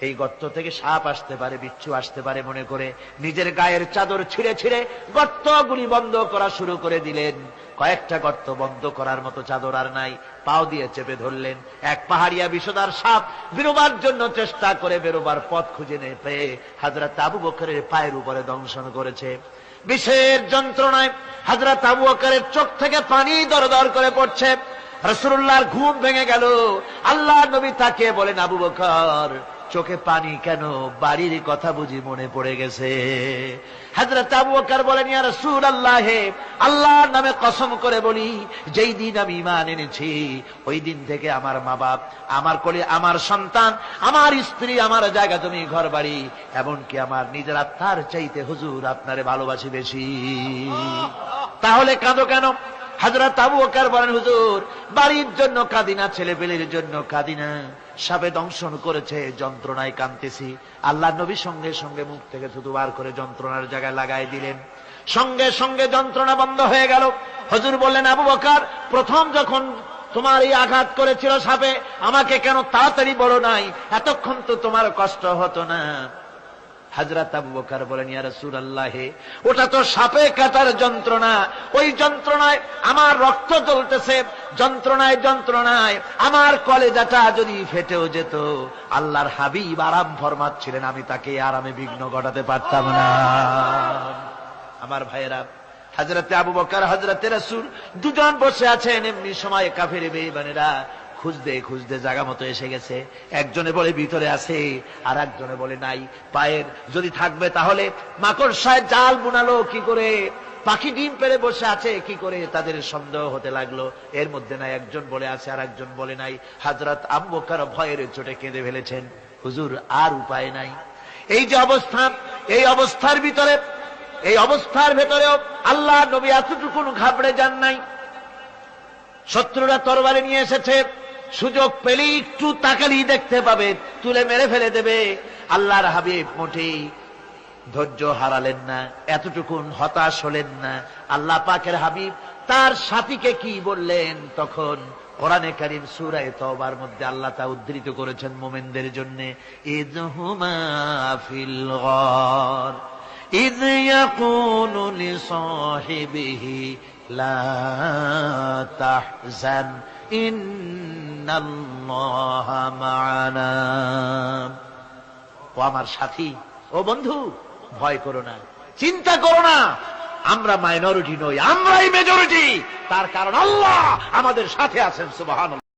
এই গর্ত থেকে সাপ আসতে পারে, বিচ্ছু আসতে পারে মনে করে নিজের গায়ের চাদর ছিঁড়ে ছিঁড়ে গর্তগুলি বন্ধ করা শুরু করে দিলেন। কয়েকটা গর্ত বন্ধ করার মতো চাদর আর নাই, পাও দিয়ে চেপে ধরলেন। এক পাহাড়িয়া বিষধর সাপ বেরোবার জন্য চেষ্টা করে বেরোবার পথ খুঁজে নিয়ে পেয়ে হযরত আবু বকরের পায়ের উপরে দংশন করেছে। বিষের যন্ত্রণায় হযরত আবু বকরের চোখ থেকে পানি দরদর করে পড়ছে। রাসূলুল্লাহর ঘুম ভেঙে গেল। আল্লাহর নবী তাকে বলেন, আবু বকর চোখে পানি কেন? বাড়ির কথা বুঝি মনে পড়ে গেছে? হযরত আবু বকর বলেন, ইয়া রাসূলুল্লাহ, আল্লাহর নামে কসম করে বলি, যেই দিন আমি ঈমান এনেছি ওই দিন থেকে আমার মা বাপ, আমার কোলে আমার সন্তান, আমার স্ত্রী, আমার জায়গা জমি ঘর বাড়ি, এমনকি আমার নিজের আত্মার চাইতে হুজুর আপনারে ভালোবাসি বেশি। তাহলে কাঁদো কেন? হযরত আবু বকর বলেন, হুজুর বাড়ির জন্য কাঁদি না, ছেলে পেলের জন্য কাঁদি না, সাপে দংশন করেছে, যন্ত্রণায় কাঁদতেছি। আল্লাহ নবী সঙ্গে সঙ্গে মুখ থেকে থুতু বার করে যন্ত্রণার জায়গায় লাগাই দিলেন। সঙ্গে সঙ্গে যন্ত্রণা বন্ধ হয়ে গেল। হুজুর বললেন, আবু বকর প্রথম যখন তোমার এই আঘাত করেছিল সাপে, আমাকে কেন তাড়াতাড়ি বলো নাই? এতক্ষণ তো তোমার কষ্ট হতো না। হযরত আবু বকর বলেন, ইয়া রাসূলুল্লাহ, ওটা তো সাপে কাটার যন্ত্রণা, ওই যন্ত্রণায় আমার রক্ত জ্বলতেছে, যন্ত্রণায় যন্ত্রণায় আমার কলেজাটা যদি ফেটেও যেত। আল্লাহর হাবিব আরাম ফরমাচ্ছিলেন, আমি তাকে আরামে বিঘ্ন ঘটাতে পারতাম না। আমার ভাইয়েরা, হযরত আবু বকর হযরত রাসূল দুজন বসে আছেন। এমনি সময় কাফের বেঈমানেরা খুঁজতে খুঁজতে জায়গা মতো এসে গেছে। একজনে বলে ভিতরে আছে, আর একজনে বলে নাই। পায়ের যদি থাকবে তাহলে মাকড়সায় জাল বুনালো কি করে, পাখি ডিম পেড়ে বসে আছে কি করে, তাদের সন্দেহ হতে লাগলো। এর মধ্যে নাই একজন বলে আছে আর একজন বলে নাই। হযরত আবু বকর ভয়ের চোটে কেঁদে ফেলেছেন, হুজুর আর উপায় নাই। এই যে অবস্থা, এই অবস্থার ভিতরে, এই অবস্থার ভেতরেও আল্লাহ নবী এতটুকু ঘাবড়ে যান নাই। শত্রুরা তরবারি নিয়ে এসেছে, সুযোগ পেলেই একটু তাকালেই দেখতে পাবে, তুলে মেরে ফেলে দেবে। আল্লাহর হাবিব মোটেই ধৈর্য হারালেন না, এতটুকুন হতাশ হলেন না। আল্লাহ পাকের হাবিব তার সাথীকে কি বললেন? তখন কোরআনে কারীম সূরা তাওবার মধ্যে আল্লাহ তা উদ্ধৃত করেছেন মুমিনদের জন্য, ইযহুমা ফিল গার ইয ইয়াকুলু লিসাহিবিহি লা তাহজান ইন্নাল্লাহা মা'ানা। ও আমার সাথী, ও বন্ধু, ভয় করো না, চিন্তা করো না, আমরা মাইনরিটি নই, আমরাই মেজরিটি। তার কারণ আল্লাহ আমাদের সাথে আছেন। সুবহানাল্লাহ।